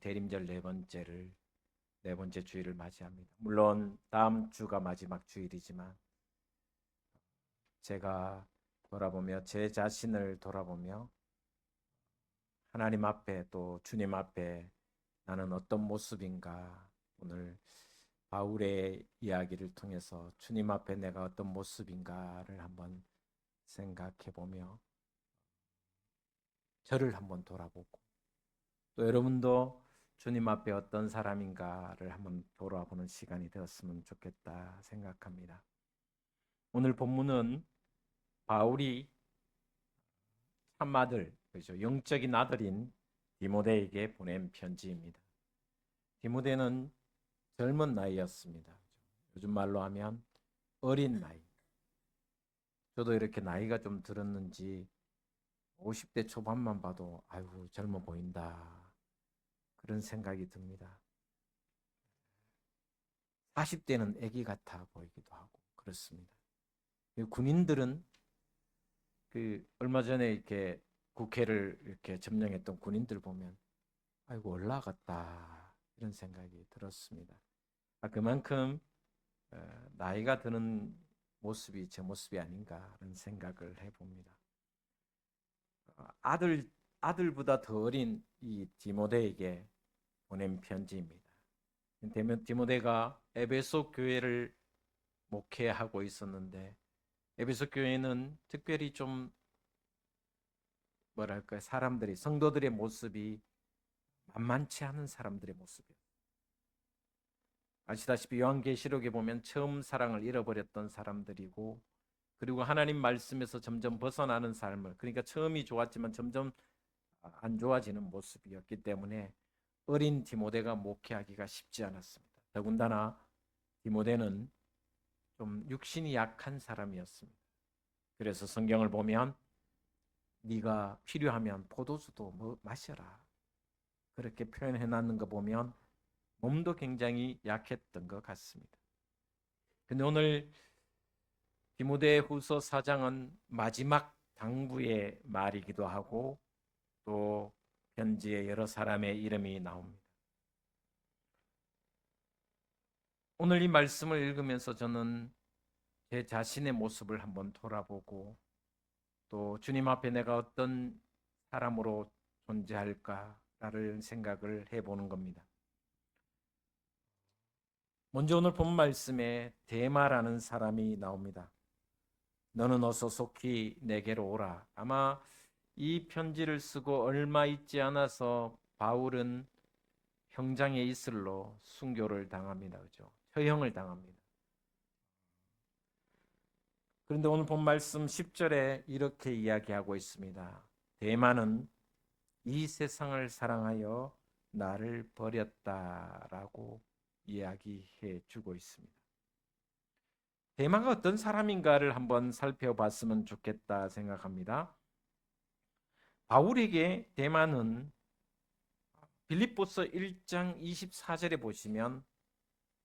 대림절 네 번째 주일을 맞이합니다. 물론 다음 주가 마지막 주일이지만 제가 돌아보며 제 자신을 돌아보며 하나님 앞에 또 주님 앞에 나는 어떤 모습인가, 오늘 바울의 이야기를 통해서 주님 앞에 내가 어떤 모습인가를 한번 생각해 보며 저를 한번 돌아보고 또 여러분도 주님 앞에 어떤 사람인가를 한번 돌아보는 시간이 되었으면 좋겠다 생각합니다. 오늘 본문은 바울이 참아들, 그죠? 영적인 아들인 디모데에게 보낸 편지입니다. 디모데는 젊은 나이였습니다. 요즘 말로 하면 어린 나이. 저도 이렇게 나이가 좀 들었는지 50대 초반만 봐도 아이고 젊어 보인다, 그런 생각이 듭니다. 40대는 아기 같아 보이기도 하고 그렇습니다. 군인들은 얼마 전에 이렇게 국회를 이렇게 점령했던 군인들 보면 아이고 올라갔다, 이런 생각이 들었습니다. 그만큼 나이가 드는 모습이 제 모습이 아닌가 하는 생각을 해봅니다. 아들보다 더 어린 이 디모데에게 보낸 편지입니다. 디모데가 에베소 교회를 목회하고 있었는데 에베소 교회는 특별히 좀 뭐랄까, 성도들의 모습이 만만치 않은 사람들의 모습이에요. 아시다시피 요한계시록에 보면 처음 사랑을 잃어버렸던 사람들이고, 그리고 하나님 말씀에서 점점 벗어나는 삶을, 그러니까 처음이 좋았지만 점점 안 좋아지는 모습이었기 때문에 어린 디모데가 목회하기가 쉽지 않았습니다. 더군다나 디모데는 좀 육신이 약한 사람이었습니다. 그래서 성경을 보면 네가 필요하면 포도주도 마셔라, 그렇게 표현해 놨는 거 보면 몸도 굉장히 약했던 것 같습니다. 근데 오늘 디모데후서 4장은 마지막 당부의 말이기도 하고 또 편지에 여러 사람의 이름이 나옵니다. 오늘 이 말씀을 읽으면서 저는 제 자신의 모습을 한번 돌아보고 또 주님 앞에 내가 어떤 사람으로 존재할까라는 생각을 해보는 겁니다. 먼저 오늘 본 말씀에 데마라는 사람이 나옵니다. 너는 어서 속히 내게로 오라. 아마 이 편지를 쓰고 얼마 있지 않아서 바울은 형장에 있을로 순교를 당합니다. 그죠? 처형을 당합니다. 그런데 오늘 본 말씀 10절에 이렇게 이야기하고 있습니다. 데마는 이 세상을 사랑하여 나를 버렸다라고 이야기해 주고 있습니다. 데마가 어떤 사람인가를 한번 살펴봤으면 좋겠다 생각합니다. 바울에게 데마는 빌립보서 1장 24절에 보시면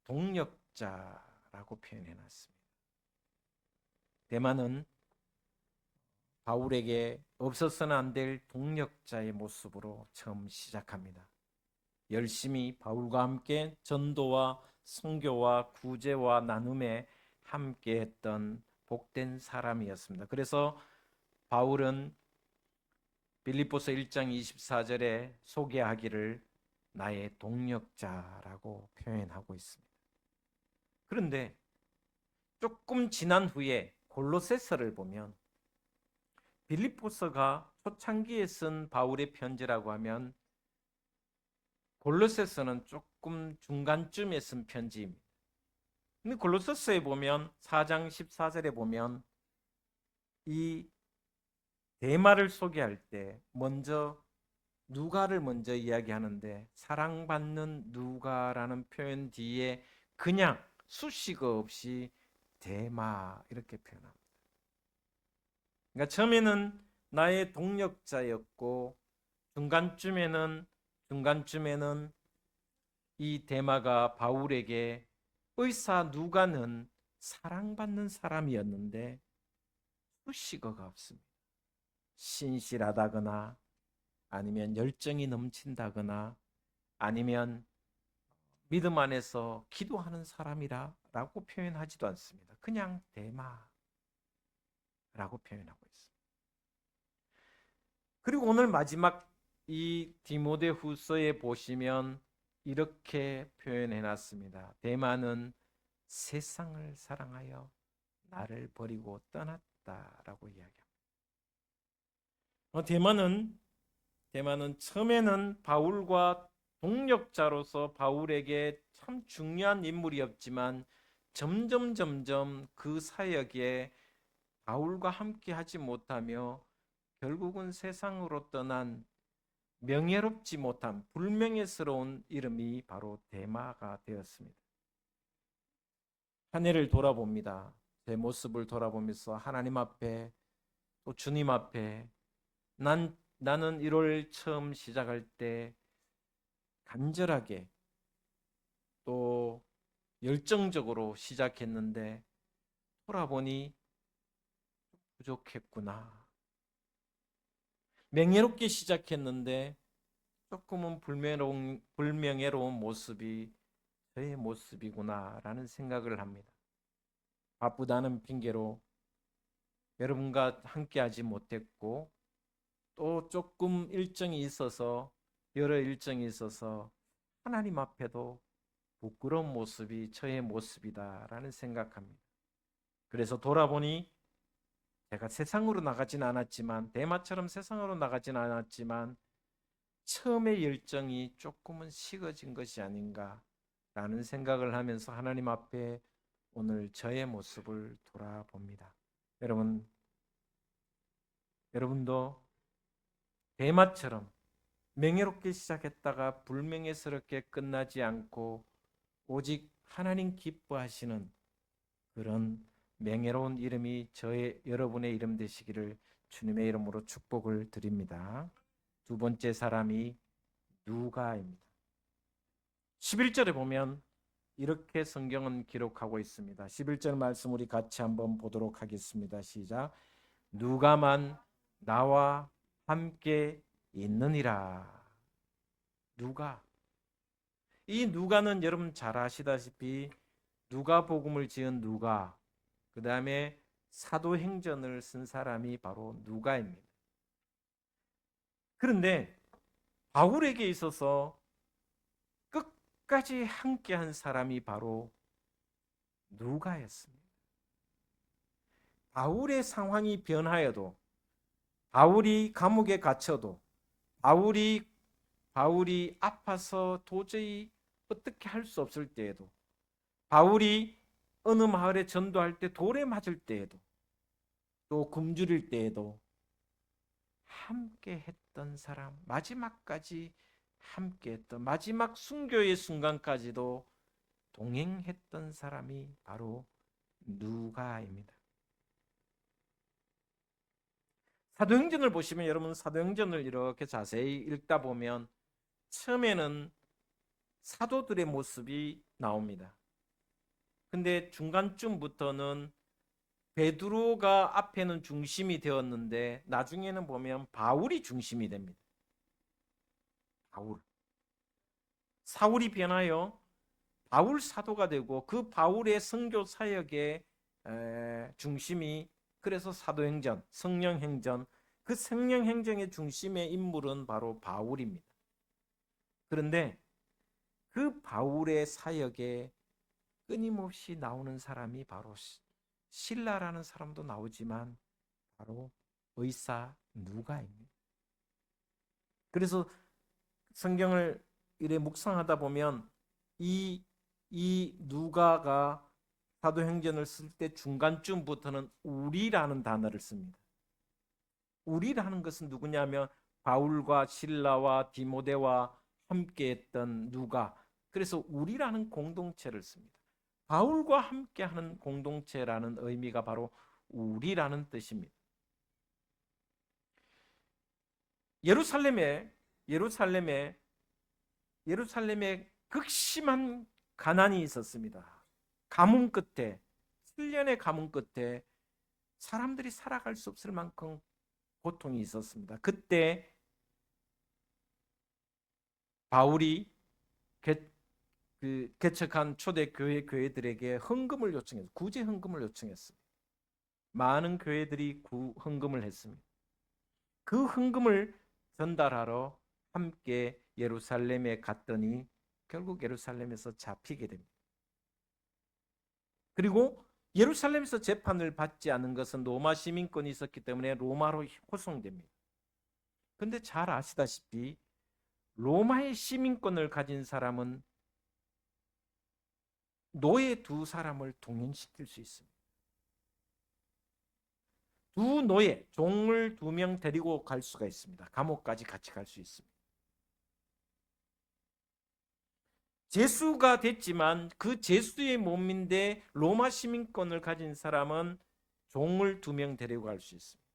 동력자라고 표현해 놨습니다. 데마는 바울에게 없어서는 안 될 동력자의 모습으로 처음 시작합니다. 열심히 바울과 함께 전도와 선교와 구제와 나눔에 함께했던 복된 사람이었습니다. 그래서 바울은 빌립보서 1장 24절에 소개하기를 나의 동력자라고 표현하고 있습니다. 그런데 조금 지난 후에 골로새서를 보면 빌립보서가 초창기에 쓴 바울의 편지라고 하면 골로새서는 조금 중간쯤에 쓴 편지입니다. 근데 골로새서에 보면 4장 14절에 보면 이 데마를 소개할 때 먼저 누가를 먼저 이야기하는데 사랑받는 누가라는 표현 뒤에 그냥 수식어 없이 데마 이렇게 표현합니다. 그러니까 처음에는 나의 동력자였고 중간쯤에는 이 데마가 바울에게 의사 누가는 사랑받는 사람이었는데 수식어가 없습니다. 신실하다거나 아니면 열정이 넘친다거나 아니면 믿음 안에서 기도하는 사람이라고 표현하지도 않습니다. 그냥 데마라고 표현하고 있습니다. 그리고 오늘 마지막 이 디모데후서에 보시면 이렇게 표현해 놨습니다. 데마는 세상을 사랑하여 나를 버리고 떠났다라고 이야기합니다. 데마는 처음에는 바울과 동력자로서 바울에게 참 중요한 인물이었지만 점점 그 사역에 바울과 함께 하지 못하며 결국은 세상으로 떠난 명예롭지 못한 불명예스러운 이름이 바로 데마가 되었습니다. 한 해를 돌아봅니다. 제 모습을 돌아보면서 하나님 앞에 또 주님 앞에 나는 1월 처음 시작할 때 간절하게 또 열정적으로 시작했는데 돌아보니 부족했구나. 명예롭게 시작했는데 조금은 불명예로운 모습이 저의 모습이구나라는 생각을 합니다. 바쁘다는 핑계로 여러분과 함께하지 못했고 또 조금 여러 일정이 있어서 하나님 앞에도 부끄러운 모습이 저의 모습이다라는 생각합니다. 그래서 돌아보니 제가 세상으로 나가진 않았지만 대마처럼 세상으로 나가진 않았지만 처음의 열정이 조금은 식어진 것이 아닌가라는 생각을 하면서 하나님 앞에 오늘 저의 모습을 돌아봅니다. 여러분도 대마처럼 명예롭게 시작했다가 불명예스럽게 끝나지 않고 오직 하나님 기뻐하시는 그런 명예로운 이름이 여러분의 이름 되시기를 주님의 이름으로 축복을 드립니다. 두 번째 사람이 누가입니다. 11절에 보면 이렇게 성경은 기록하고 있습니다. 11절 말씀 우리 같이 한번 보도록 하겠습니다. 시작. 누가만 나와 함께 있느니라. 이 누가는 여러분 잘 아시다시피 누가복음을 지은 누가, 그 다음에 사도행전을 쓴 사람이 바로 누가입니다. 그런데 바울에게 있어서 끝까지 함께한 사람이 바로 누가였습니다. 바울의 상황이 변하여도, 바울이 감옥에 갇혀도, 바울이 아파서 도저히 어떻게 할 수 없을 때에도, 바울이 어느 마을에 전도할 때 돌에 맞을 때에도, 또 굶주릴 때에도 함께 했던 사람, 마지막까지 함께 했던, 마지막 순교의 순간까지도 동행했던 사람이 바로 누가입니다. 사도행전을 보시면 여러분 사도행전을 이렇게 자세히 읽다 보면 처음에는 사도들의 모습이 나옵니다. 근데 중간쯤부터는 베드로가 앞에는 중심이 되었는데 나중에는 보면 바울이 중심이 됩니다. 사울이 변하여 바울 사도가 되고 그 바울의 선교 사역의 중심이, 그래서 사도행전, 성령행전, 그 성령행전의 중심의 인물은 바로 바울입니다. 그런데 그 바울의 사역에 끊임없이 나오는 사람이 바로 실라라는 사람도 나오지만 바로 의사 누가입니다. 그래서 성경을 이래 묵상하다 보면 이 누가가 사도행전을 쓸 때 중간쯤부터는 우리라는 단어를 씁니다. 우리라는 것은 누구냐면 바울과 실라와 디모데와 함께했던 누가, 그래서 우리라는 공동체를 씁니다. 바울과 함께하는 공동체라는 의미가 바로 우리라는 뜻입니다. 예루살렘에 극심한 가난이 있었습니다. 가뭄 끝에, 7년의 가뭄 끝에 사람들이 살아갈 수 없을 만큼 고통이 있었습니다. 그때 바울이 개척한 초대 교회들에게 헌금을 요청했어요. 구제 헌금을 요청했어요. 많은 교회들이 헌금을 했습니다. 그 헌금을 전달하러 함께 예루살렘에 갔더니 결국 예루살렘에서 잡히게 됩니다. 그리고 예루살렘에서 재판을 받지 않은 것은 로마 시민권이 있었기 때문에 로마로 호송됩니다. 그런데 잘 아시다시피 로마의 시민권을 가진 사람은 노예 두 사람을 동행시킬 수 있습니다. 두 노예, 종을 2명 데리고 갈 수가 있습니다. 감옥까지 같이 갈 수 있습니다. 제수가 됐지만 그 제수의 몸인데 로마 시민권을 가진 사람은 종을 2명 데리고 갈 수 있습니다.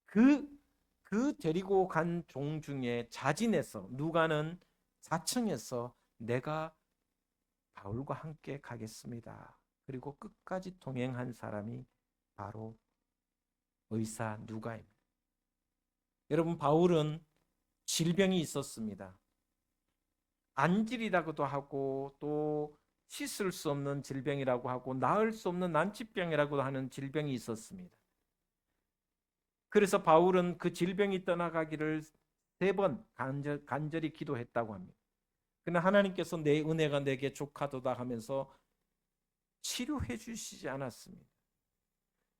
그 데리고 간 종 중에 자진해서 누가는 자청해서 내가 바울과 함께 가겠습니다. 그리고 끝까지 동행한 사람이 바로 의사 누가입니다. 여러분, 바울은 질병이 있었습니다. 안질이라고도 하고 또 씻을 수 없는 질병이라고 하고 나을 수 없는 난치병이라고도 하는 질병이 있었습니다. 그래서 바울은 그 질병이 떠나가기를 3번 간절히 기도했다고 합니다. 그러나 하나님께서 내 은혜가 내게 족하도다 하면서 치료해 주시지 않았습니다.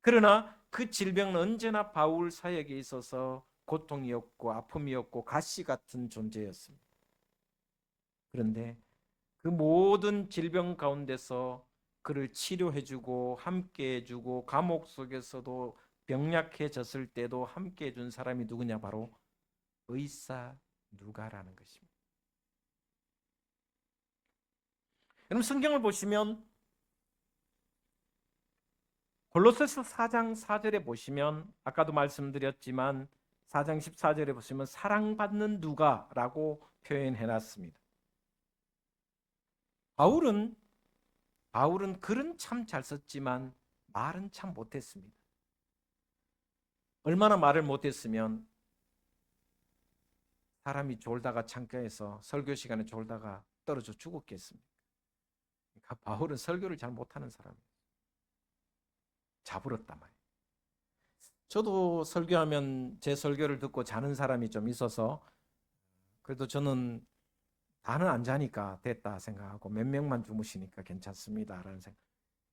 그러나 그 질병은 언제나 바울 사역에 있어서 고통이었고 아픔이었고 가시 같은 존재였습니다. 그런데 그 모든 질병 가운데서 그를 치료해주고 함께해주고 감옥 속에서도 병약해졌을 때도 함께해준 사람이 누구냐? 바로 의사 누가라는 것입니다. 여러분, 성경을 보시면 골로새서 4장 4절에 보시면 아까도 말씀드렸지만 4장 14절에 보시면 사랑받는 누가라고 표현해놨습니다. 바울은 글은 참 잘 썼지만 말은 참 못했습니다. 얼마나 말을 못했으면 사람이 졸다가 창가에서 설교 시간에 졸다가 떨어져 죽었겠습니까? 그러니까 바울은 설교를 잘 못하는 사람이에요. 자부렀단 말이에요. 저도 설교하면 제 설교를 듣고 자는 사람이 좀 있어서 그래도 저는 다는 안 자니까 됐다 생각하고 몇 명만 주무시니까 괜찮습니다라는 생각.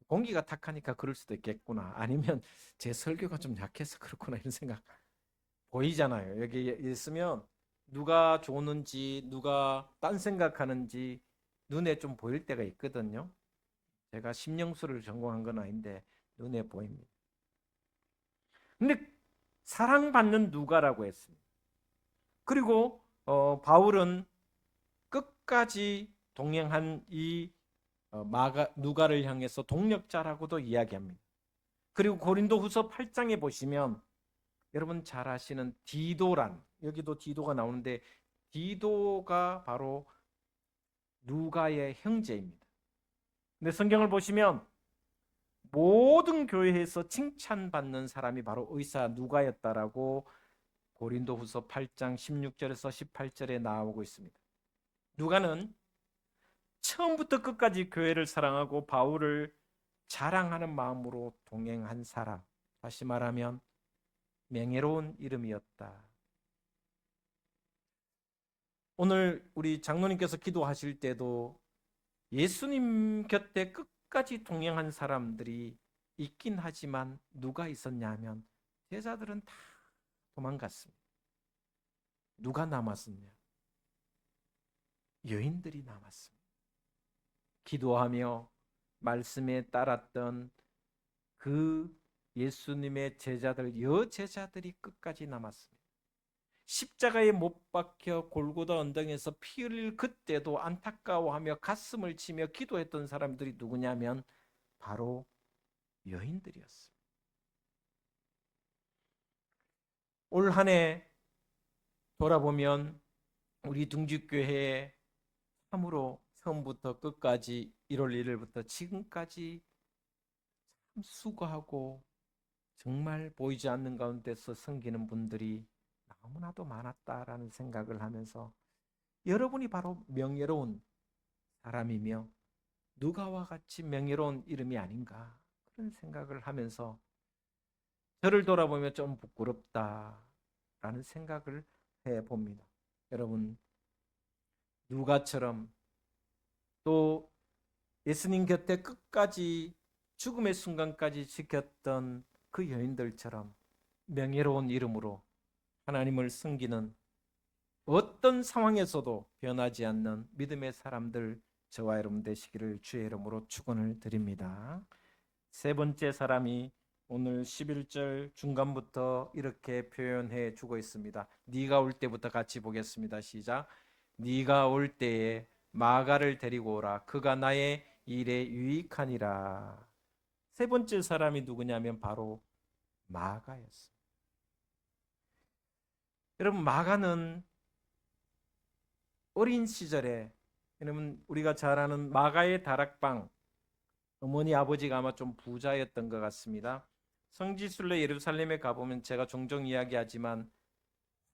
공기가 탁하니까 그럴 수도 있겠구나. 아니면 제 설교가 좀 약해서 그렇구나 이런 생각 보이잖아요. 여기 있으면 누가 좋는지 누가 딴 생각하는지 눈에 좀 보일 때가 있거든요. 제가 심령수를 전공한 건 아닌데 눈에 보입니다. 근데 사랑받는 누가라고 했습니다. 그리고 바울은 끝까지 동행한 이 누가를 향해서 동력자라고도 이야기합니다. 그리고 고린도후서 8장에 보시면 여러분 잘 아시는 디도란, 여기도 디도가 나오는데 디도가 바로 누가의 형제입니다. 근데 성경을 보시면 모든 교회에서 칭찬받는 사람이 바로 의사 누가였다라고 고린도후서 8장 16절에서 18절에 나오고 있습니다. 누가는 처음부터 끝까지 교회를 사랑하고 바울을 자랑하는 마음으로 동행한 사람, 다시 말하면 명예로운 이름이었다. 오늘 우리 장로님께서 기도하실 때도 예수님 곁에 끝까지 동행한 사람들이 있긴 하지만 누가 있었냐 하면 제자들은 다 도망갔습니다. 누가 남았었냐? 여인들이 남았습니다. 기도하며 말씀에 따랐던 그 예수님의 제자들, 여제자들이 끝까지 남았습니다. 십자가에 못 박혀 골고다 언덕에서 피 흘릴 그때도 안타까워하며 가슴을 치며 기도했던 사람들이 누구냐면 바로 여인들이었습니다. 올 한 해 돌아보면 우리 둥직교회에 참으로 처음부터 끝까지 1월 1일부터 지금까지 참 수고하고 정말 보이지 않는 가운데서 섬기는 분들이 너무나도 많았다라는 생각을 하면서 여러분이 바로 명예로운 사람이며 누가와 같이 명예로운 이름이 아닌가 그런 생각을 하면서 저를 돌아보며 좀 부끄럽다라는 생각을 해봅니다. 여러분, 누가처럼 또 예수님 곁에 끝까지 죽음의 순간까지 지켰던 그 여인들처럼 명예로운 이름으로 하나님을 섬기는 어떤 상황에서도 변하지 않는 믿음의 사람들 저와 여러분 되시기를 주의 이름으로 축원을 드립니다. 세 번째 사람이 오늘 11절 중간부터 이렇게 표현해 주고 있습니다. 네가 올 때부터 같이 보겠습니다. 시작. 네가 올 때에 마가를 데리고 오라. 그가 나의 일에 유익하니라. 세 번째 사람이 누구냐면 바로 마가였습니다. 여러분, 마가는 어린 시절에, 여러분 우리가 잘 아는 마가의 다락방, 어머니 아버지가 아마 좀 부자였던 것 같습니다. 성지순례 예루살렘에 가보면 제가 종종 이야기하지만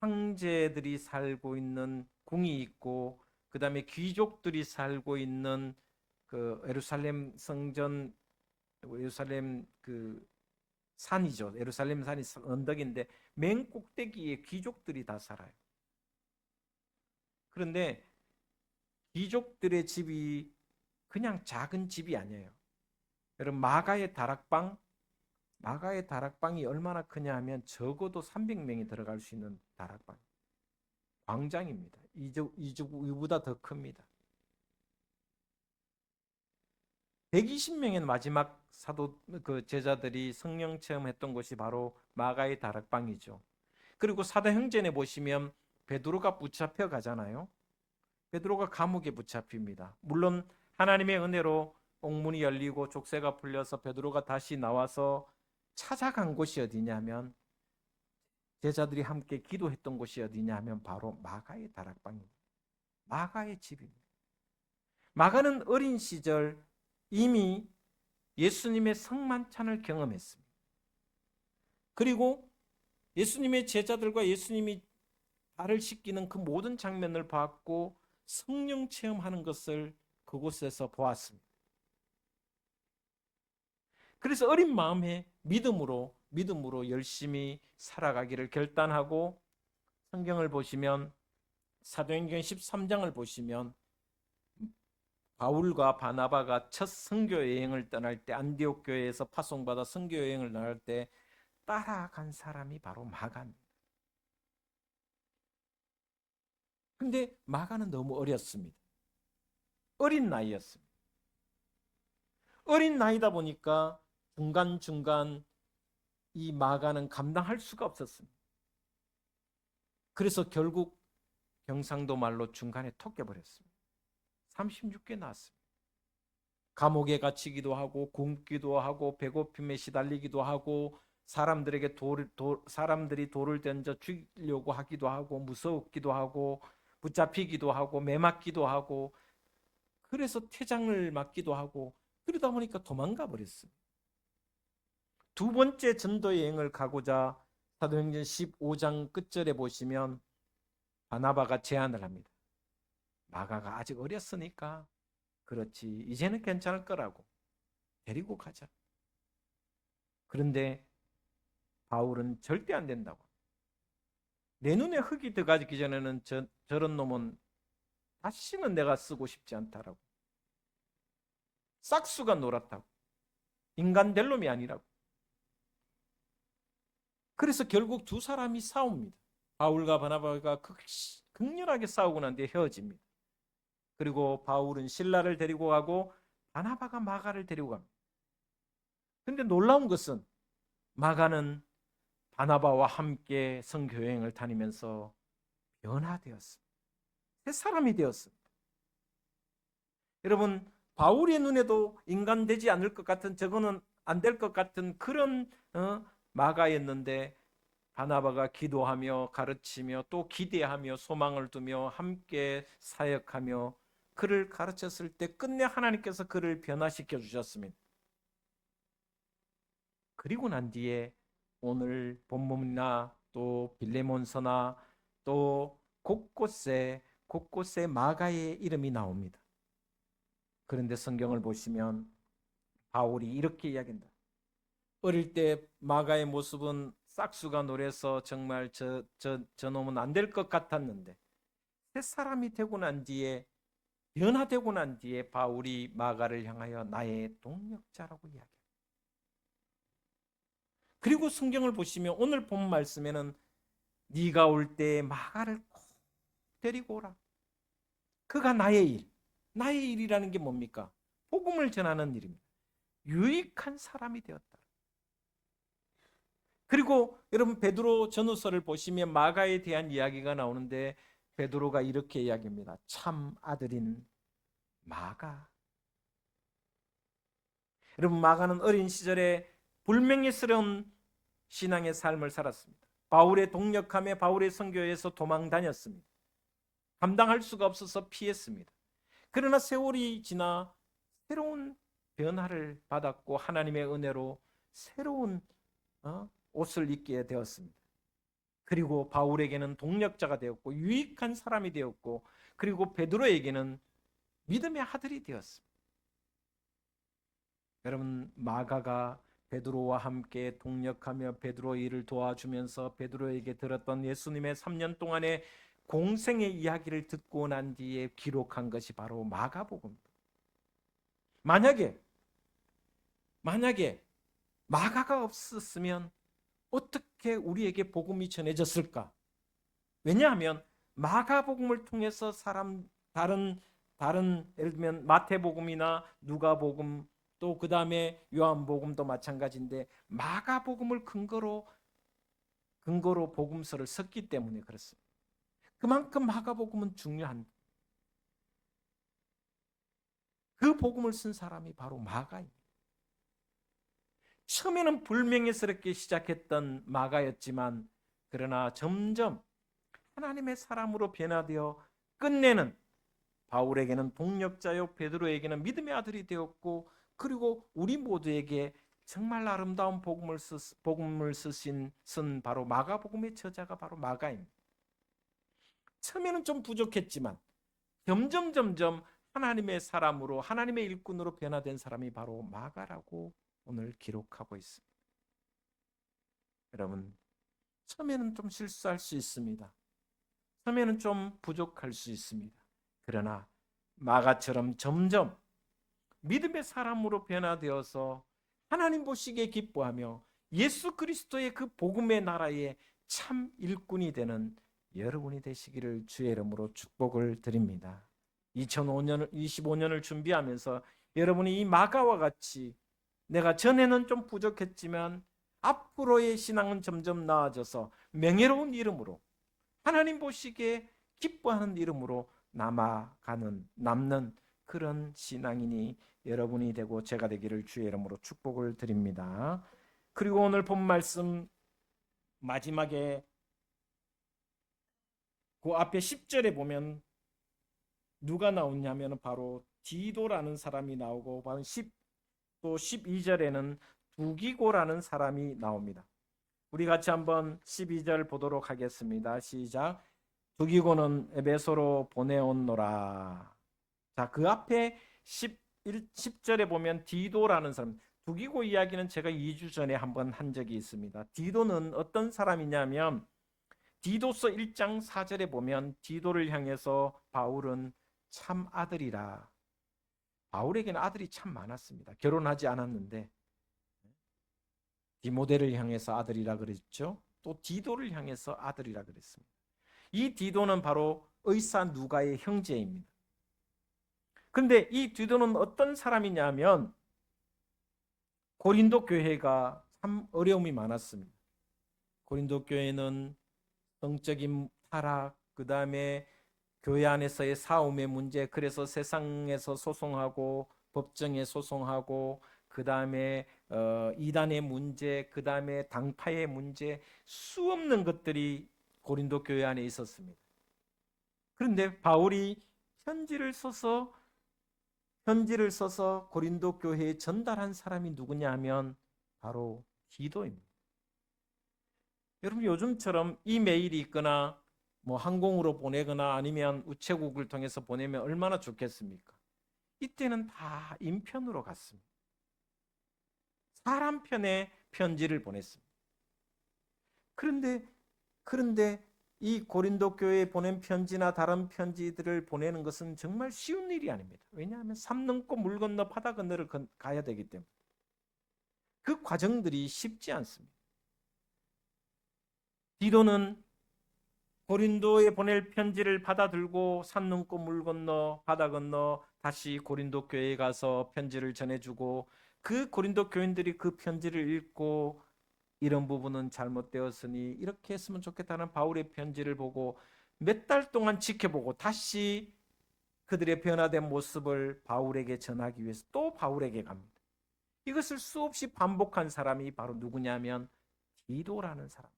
황제들이 살고 있는 궁이 있고 그 다음에 귀족들이 살고 있는 그 예루살렘 성전, 예루살렘 그 산이죠. 예루살렘 산이 언덕인데 맨 꼭대기에 귀족들이 다 살아요. 그런데 귀족들의 집이 그냥 작은 집이 아니에요. 여러분, 마가의 다락방이 얼마나 크냐 하면 적어도 300명이 들어갈 수 있는 다락방, 광장입니다. 이보다 더 큽니다. 120명의 마지막 사도 그 제자들이 성령 체험했던 곳이 바로 마가의 다락방이죠. 그리고 사도행전에 보시면 베드로가 붙잡혀 가잖아요. 베드로가 감옥에 붙잡힙니다. 물론 하나님의 은혜로 옥문이 열리고 족쇄가 풀려서 베드로가 다시 나와서 찾아간 곳이 어디냐면, 제자들이 함께 기도했던 곳이 어디냐면 바로 마가의 다락방입니다. 마가의 집입니다. 마가는 어린 시절 이미 예수님의 성만찬을 경험했습니다. 그리고 예수님의 제자들과 예수님이 발을 씻기는 그 모든 장면을 봤고 성령 체험하는 것을 그곳에서 보았습니다. 그래서 어린 마음에 믿음으로 열심히 살아가기를 결단하고, 성경을 보시면 사도행전 13장을 보시면 바울과 바나바가 첫 선교 여행을 떠날 때, 안디옥 교회에서 파송받아 선교 여행을 나갈 때 따라간 사람이 바로 마가입니다. 근데 마가는 너무 어렸습니다. 어린 나이였습니다. 어린 나이다 보니까 중간중간 이 마가는 감당할 수가 없었습니다. 그래서 결국 경상도 말로 중간에 톡 깨버렸습니다. 36개 나왔습니다. 감옥에 갇히기도 하고 굶기도 하고 배고픔에 시달리기도 하고 사람들이 돌을 던져 죽이려고 하기도 하고 무섭기도 하고 붙잡히기도 하고 매맞기도 하고, 그래서 퇴장을 맞기도 하고, 그러다 보니까 도망가 버렸습니다. 두 번째 전도 여행을 가고자 사도행전 15장 끝절에 보시면 바나바가 제안을 합니다. 마가가 아직 어렸으니까 그렇지, 이제는 괜찮을 거라고, 데리고 가자. 그런데 바울은 절대 안 된다고. 내 눈에 흙이 들어가기 전에는 저런 놈은 다시는 내가 쓰고 싶지 않다라고. 싹수가 놀았다고. 인간 될 놈이 아니라고. 그래서 결국 두 사람이 싸웁니다. 바울과 바나바가 극렬하게 싸우고 난 뒤에 헤어집니다. 그리고 바울은 실라를 데리고 가고 바나바가 마가를 데리고 갑니다. 그런데 놀라운 것은 마가는 바나바와 함께 선교여행을 다니면서 변화되었습니다. 새 사람이 되었습니다. 여러분, 바울의 눈에도 인간 되지 않을 것 같은, 저거는 안 될 것 같은 그런 마가였는데, 바나바가 기도하며 가르치며 또 기대하며 소망을 두며 함께 사역하며 그를 가르쳤을 때 끝내 하나님께서 그를 변화시켜 주셨습니다. 그리고 난 뒤에 오늘 본문이나 또 빌레몬서나 또 곳곳에 곳곳에 마가의 이름이 나옵니다. 그런데 성경을 보시면 바울이 이렇게 이야기한다. 어릴 때 마가의 모습은 싹수가 노래서 정말 저 놈은 안 될 것 같았는데 새 사람이 되고 난 뒤에, 변화되고 난 뒤에 바울이 마가를 향하여 나의 동력자라고 이야기합니다. 그리고 성경을 보시면 오늘 본 말씀에는 네가 올 때 마가를 꼭 데리고 오라. 그가 나의 일. 나의 일이라는 게 뭡니까? 복음을 전하는 일입니다. 유익한 사람이 되었다. 그리고 여러분 베드로 전후서를 보시면 마가에 대한 이야기가 나오는데 베드로가 이렇게 이야기합니다. 참 아들인 마가. 여러분 마가는 어린 시절에 불명예스러운 신앙의 삶을 살았습니다. 바울의 동력함에 바울의 선교에서 도망 다녔습니다. 감당할 수가 없어서 피했습니다. 그러나 세월이 지나 새로운 변화를 받았고 하나님의 은혜로 새로운 옷을 입게 되었습니다. 그리고 바울에게는 동력자가 되었고 유익한 사람이 되었고 그리고 베드로에게는 믿음의 아들이 되었습니다. 여러분 마가가 베드로와 함께 동력하며 베드로의 일을 도와주면서 베드로에게 들었던 예수님의 3년 동안의 공생의 이야기를 듣고 난 뒤에 기록한 것이 바로 마가복음입니다. 만약에 마가가 없었으면 어떻게 우리에게 복음이 전해졌을까? 왜냐하면 마가복음을 통해서 다른 예를 들면 마태복음이나 누가복음 또 그 다음에 요한복음도 마찬가지인데 마가복음을 근거로 복음서를 썼기 때문에 그렇습니다. 그만큼 마가복음은 중요한 그 복음을 쓴 사람이 바로 마가입니다. 처음에는 불명예스럽게 시작했던 마가였지만 그러나 점점 하나님의 사람으로 변화되어 끝내는 바울에게는 동력자요 베드로에게는 믿음의 아들이 되었고 그리고 우리 모두에게 정말 아름다운 복음을 쓴 바로 마가복음의 저자가 바로 마가입니다. 처음에는 좀 부족했지만 점점 하나님의 사람으로 하나님의 일꾼으로 변화된 사람이 바로 마가라고 오늘 기록하고 있습니다. 여러분 처음에는 좀 실수할 수 있습니다. 처음에는 좀 부족할 수 있습니다. 그러나 마가처럼 점점 믿음의 사람으로 변화되어서 하나님 보시기에 기뻐하며 예수 그리스도의 그 복음의 나라의 참 일꾼이 되는 여러분이 되시기를 주의 이름으로 축복을 드립니다. 2025년을 준비하면서 여러분이 이 마가와 같이 내가 전에는 좀 부족했지만 앞으로의 신앙은 점점 나아져서 명예로운 이름으로 하나님 보시기에 기뻐하는 이름으로 남는 그런 신앙인이 여러분이 되고 제가 되기를 주의 이름으로 축복을 드립니다. 그리고 오늘 본 말씀 마지막에 그 앞에 10절에 보면 누가 나오냐면 바로 디도라는 사람이 나오고 또 12절에는 두기고라는 사람이 나옵니다. 우리 같이 한번 12절 보도록 하겠습니다. 시작. 두기고는 에베소로 보내온노라. 자, 그 앞에 10절에 보면 디도라는 사람, 두기고 이야기는 제가 2주 전에 한번 한 적이 있습니다. 디도는 어떤 사람이냐면 디도서 1장 4절에 보면 디도를 향해서 바울은 참 아들이라. 바울에게는 아들이 참 많았습니다. 결혼하지 않았는데 디모데를 향해서 아들이라 그랬죠. 또 디도를 향해서 아들이라 그랬습니다. 이 디도는 바로 의사 누가의 형제입니다. 그런데 이 디도는 어떤 사람이냐면 고린도 교회가 참 어려움이 많았습니다. 고린도 교회는 성적인 타락, 그 다음에 교회 안에서의 싸움의 문제, 그래서 세상에서 소송하고 법정에 소송하고 그 다음에 이단의 문제, 그 다음에 당파의 문제, 수없는 것들이 고린도 교회 안에 있었습니다. 그런데 바울이 편지를 써서 고린도 교회에 전달한 사람이 누구냐 하면 바로 디도입니다. 여러분 요즘처럼 이메일이 있거나 뭐 항공으로 보내거나 아니면 우체국을 통해서 보내면 얼마나 좋겠습니까? 이때는 다 인편으로 갔습니다. 사람 편에 편지를 보냈습니다. 그런데 이 고린도 교회에 보낸 편지나 다른 편지들을 보내는 것은 정말 쉬운 일이 아닙니다. 왜냐하면 산 넘고 물 건너 바다 건너를 가야 되기 때문에 그 과정들이 쉽지 않습니다. 디도는 고린도에 보낼 편지를 받아들고 산 넘고 물 건너 바다 건너 다시 고린도 교회에 가서 편지를 전해주고 그 고린도 교인들이 그 편지를 읽고 이런 부분은 잘못되었으니 이렇게 했으면 좋겠다는 바울의 편지를 보고 몇 달 동안 지켜보고 다시 그들의 변화된 모습을 바울에게 전하기 위해서 또 바울에게 갑니다. 이것을 수없이 반복한 사람이 바로 누구냐면 디도라는 사람.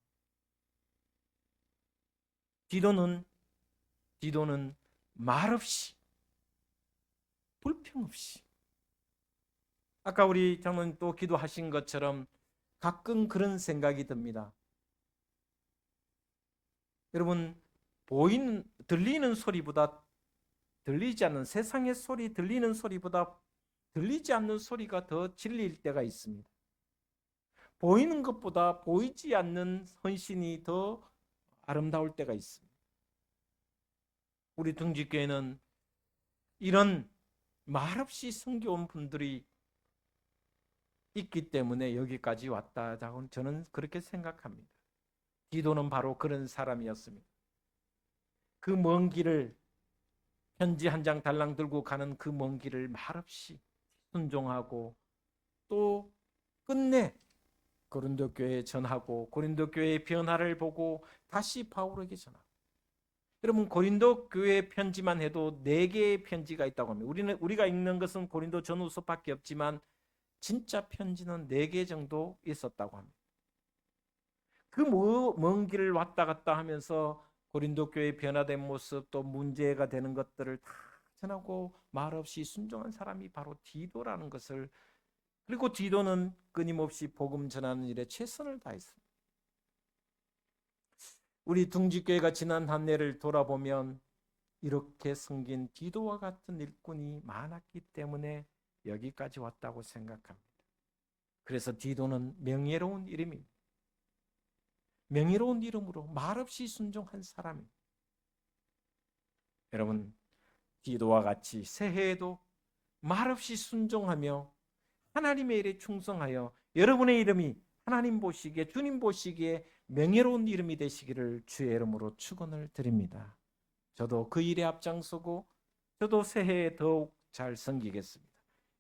디도는 말없이 불평 없이 아까 우리 장로님 또 기도하신 것처럼 가끔 그런 생각이 듭니다. 여러분 들리는 소리보다 들리지 않는 세상의 소리 들리는 소리보다 들리지 않는 소리가 더 진리일 때가 있습니다. 보이는 것보다 보이지 않는 헌신이 더 아름다울 때가 있습니다. 우리 둥지교회는 이런 말없이 섬겨온 분들이 있기 때문에 여기까지 왔다고 저는 그렇게 생각합니다. 디도는 바로 그런 사람이었습니다. 그 먼 길을 편지 한 장 달랑 들고 가는 그 먼 길을 말없이 순종하고 또 끝내 고린도 교회에 전하고 고린도 교회의 변화를 보고 다시 바울에게 전하고 여러분 고린도 교회 편지만 해도 4개의 편지가 있다고 합니다. 우리가 읽는 것은 고린도 전후서밖에 없지만 진짜 편지는 4개 정도 있었다고 합니다. 그 먼 길을 왔다 갔다 하면서 고린도 교회의 변화된 모습 또 문제가 되는 것들을 다 전하고 말없이 순종한 사람이 바로 디도라는 것을 그리고 디도는 끊임없이 복음 전하는 일에 최선을 다했습니다. 우리 둥지교회가 지난 한 해를 돌아보면 이렇게 섬긴 디도와 같은 일꾼이 많았기 때문에 여기까지 왔다고 생각합니다. 그래서 디도는 명예로운 이름입니다. 명예로운 이름으로 말없이 순종한 사람입니다. 여러분 디도와 같이 새해에도 말없이 순종하며 하나님의 일에 충성하여 여러분의 이름이 하나님 보시기에 주님 보시기에 명예로운 이름이 되시기를 주의 이름으로 축원을 드립니다. 저도 그 일에 앞장서고 저도 새해에 더욱 잘 섬기겠습니다.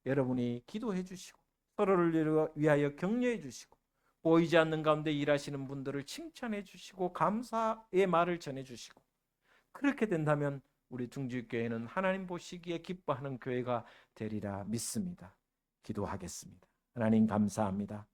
여러분이 기도해 주시고 서로를 위하여 격려해 주시고 보이지 않는 가운데 일하시는 분들을 칭찬해 주시고 감사의 말을 전해 주시고 그렇게 된다면 우리 둥지교회는 하나님 보시기에 기뻐하는 교회가 되리라 믿습니다. 기도하겠습니다. 하나님 감사합니다.